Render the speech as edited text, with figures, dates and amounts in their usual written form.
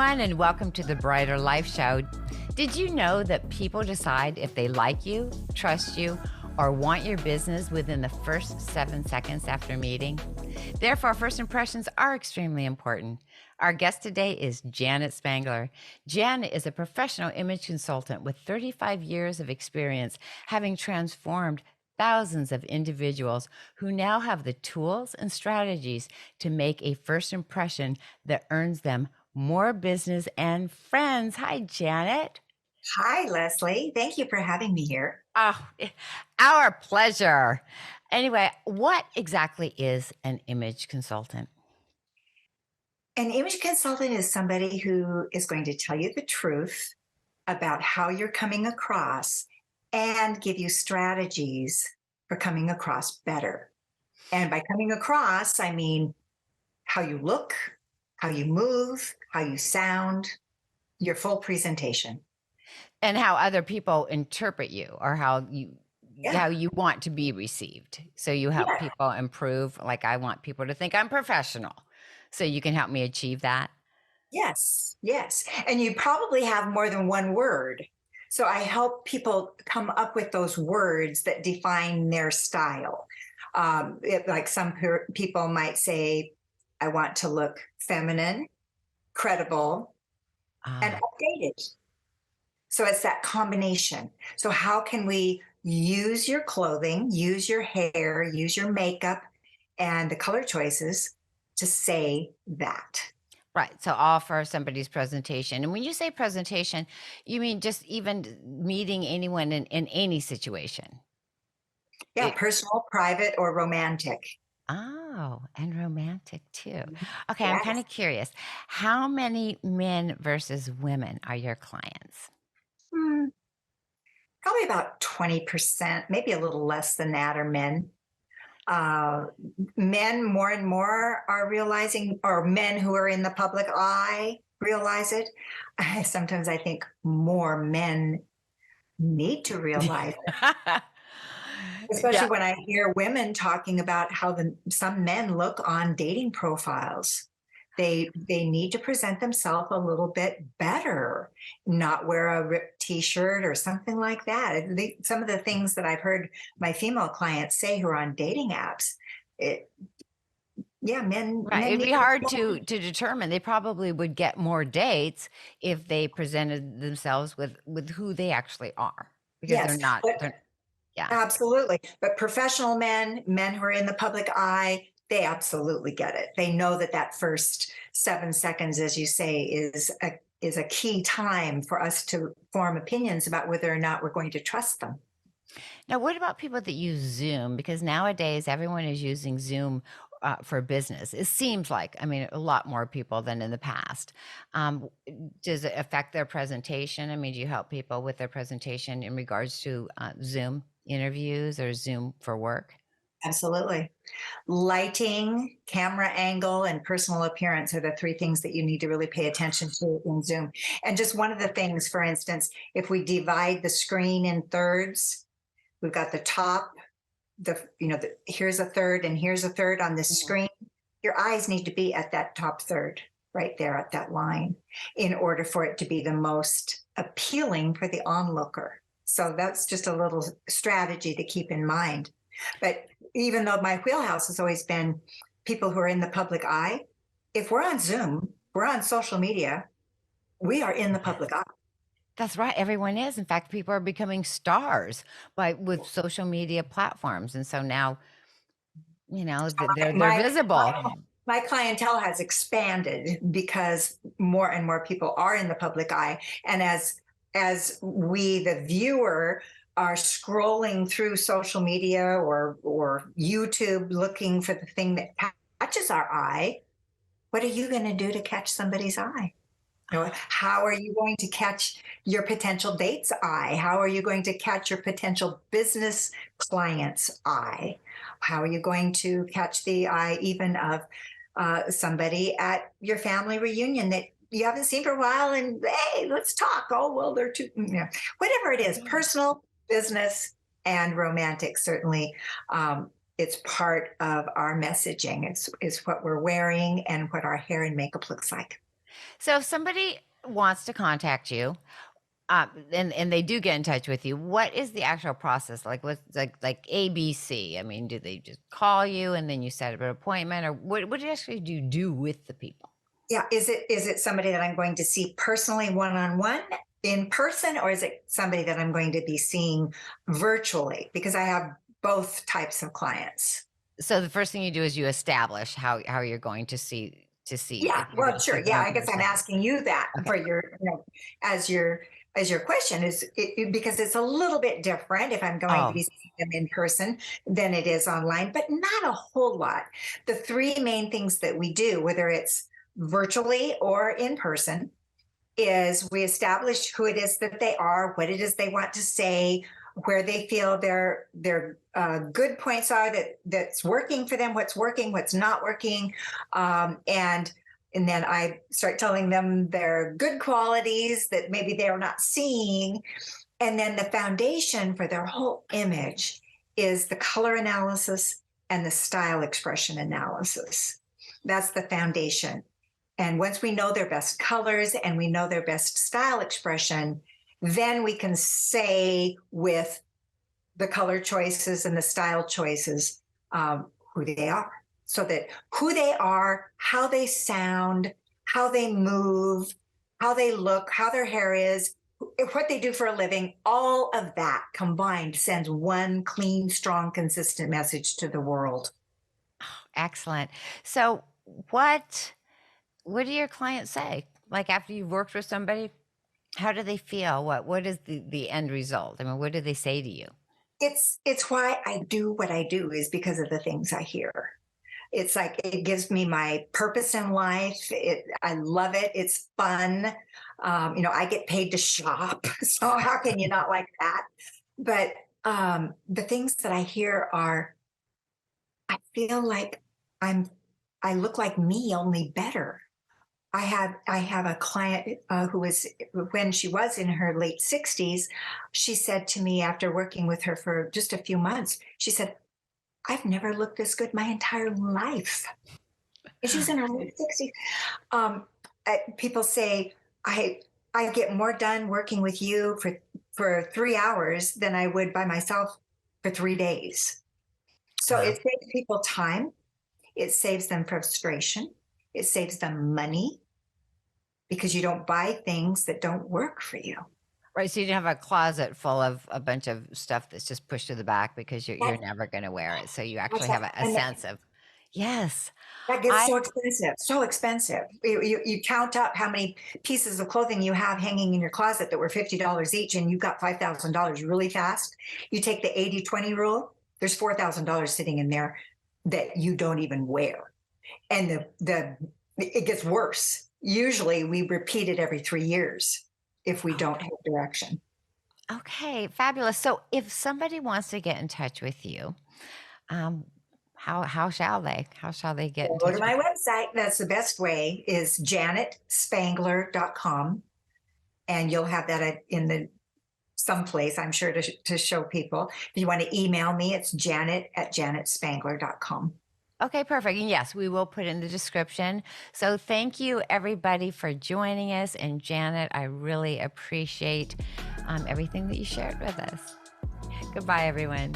everyone, and welcome to the Brighter Life Show. Did you know that people decide if they like you, trust you, or want your business within the first 7 seconds after meeting? Therefore, first impressions are extremely important. Our guest today is Janet Spangler. Janet is a professional image consultant with 35 years of experience, having transformed thousands of individuals who now have the tools and strategies to make a first impression that earns them more business and friends. Hi, Janet. Hi, Leslie. Thank you for having me here. Oh, our pleasure. Anyway, what exactly is an image consultant? An image consultant is somebody who is going to tell you the truth about how you're coming across and give you strategies for coming across better. And by coming across, I mean how you look, how you move, how you sound, your full presentation. And how other people interpret you, or how Yeah. you want to be received. So you help Yeah. people improve. Like, I want people to think I'm professional. So you can help me achieve that. Yes. Yes. And you probably have more than one word. So I help people come up with those words that define their style. Like people might say, I want to look feminine, credible, and Ah, updated. So it's that combination. So, how can we use your clothing, use your hair, use your makeup, and the color choices to say that? right. So all for somebody's presentation. And when you say presentation, you mean just even meeting anyone in any situation. Yeah, It, personal, private, or romantic. oh, and romantic too. Okay, I'm kind Yes. of curious. How many men versus women are your clients? Hmm, Probably about 20%, maybe a little less than that, are men. Uh, Men more and more are realizing, or men who are in the public eye realize it. Sometimes I think more men need to realize, Yeah. especially when I hear women talking about how some men look on dating profiles. They need to present themselves a little bit better, not wear a ripped t-shirt or something like that. Some of the things that I've heard my female clients say who are on dating apps, it, yeah, Right, men it'd need be to hard to determine. They probably would get more dates if they presented themselves with who they actually are, because yes, but they're yeah. absolutely. But professional men who are in the public eye, they absolutely get it. They know that that first 7 seconds, as you say, is a key time for us to form opinions about whether or not we're going to trust them. Now, what about people that use Zoom? Because nowadays everyone is using Zoom for business. It seems like, I mean, a lot more people than in the past. Does it affect their presentation? I mean, do you help people with their presentation in regards to Zoom interviews or Zoom for work? Absolutely. Lighting, camera angle, and personal appearance are the three things that you need to really pay attention to in Zoom. And just one of the things, for instance, if we divide the screen in thirds, we've got the top, here's a third and here's a third on this Mhm. screen. Your eyes need to be at that top third, right there at that line, in order for it to be the most appealing for the onlooker. So that's just a little strategy to keep in mind. But even though my wheelhouse has always been people who are in the public eye, if we're on Zoom, we're on social media, we are in the public eye. That's right. Everyone is. In fact, people are becoming stars with social media platforms, and so now they're My, visible. my clientele has expanded because more and more people are in the public eye, and as we, the viewer, are scrolling through social media or YouTube looking for the thing that catches our eye, what are you going to do to catch somebody's eye? How are you going to catch your potential date's eye? How are you going to catch your potential business client's eye? How are you going to catch the eye even of somebody at your family reunion that you haven't seen for a while and hey, let's talk. Oh, well, they're too, whatever it is, personal, business, and romantic, certainly. It's part of our messaging. It's what we're wearing and what our hair and makeup looks like. So if somebody wants to contact you, and they do get in touch with you, what is the actual process? Like what's like ABC? I mean, do they just call you and then you set up an appointment, or what actually do you do with the people? Yeah. Is it somebody that I'm going to see personally one on one in person, or is it somebody that I'm going to be seeing virtually? Because I have both types of clients. So the first thing you do is you establish how you're going to see Yeah, if you're well, going to see sure. them Yeah, in I guess I'm person. asking you that Okay. for as your question because it's a little bit different if I'm going to Oh, be seeing them in person than it is online, but not a whole lot. The three main things that we do, whether it's virtually or in person, is we establish who it is that they are, what it is they want to say, where they feel their good points are that's working for them, what's working, what's not working, and then I start telling them their good qualities that maybe they're not seeing, and then the foundation for their whole image is the color analysis and the style expression analysis. That's the foundation. And once we know their best colors and we know their best style expression, then we can say with the color choices and the style choices who they are. So that who they are, how they sound, how they move, how they look, how their hair is, what they do for a living, all of that combined sends one clean, strong, consistent message to the world. excellent. So what do your clients say? Like after you've worked with somebody, how do they feel? What is the end result? I mean, what do they say to you? It's why I do what I do is because of the things I hear. It's like it gives me my purpose in life. I love it. It's fun. I get paid to shop, so how can you not like that? But the things that I hear are, I feel like I'm, I look like me, only better. I have a client who was, when she was in her late 60s, she said to me after working with her for just a few months, she said, "I've never looked this good my entire life." And she was in her late 60s. Um, People say, I I get more done working with you for 3 hours than I would by myself for 3 days. So Wow. it saves people time. It saves them frustration. It saves them money because you don't buy things that don't work for you. Right, so you have a closet full of a bunch of stuff that's just pushed to the back because you're That's, never gonna wear it, so you that's actually that, have a and sense of yes. that gets I so expensive, so expensive. You count up how many pieces of clothing you have hanging in your closet that were $50 each, and you got $5,000 really fast. You take the 80-20 rule, there's $4,000 sitting in there that you don't even wear. And it gets worse. Usually we repeat it every 3 years if we don't have direction. okay, fabulous. So if somebody wants to get in touch with you, um, how shall they? How shall they get in Go to touch with my you? website. That's the best way is janetspangler.com. And you'll have that in the someplace, I'm sure, to show people. If you want to email me, it's janet@janetspangler.com. Okay, perfect, and yes, we will put it in the description. So thank you everybody for joining us, and Janet, I really appreciate, everything that you shared with us. Goodbye, everyone.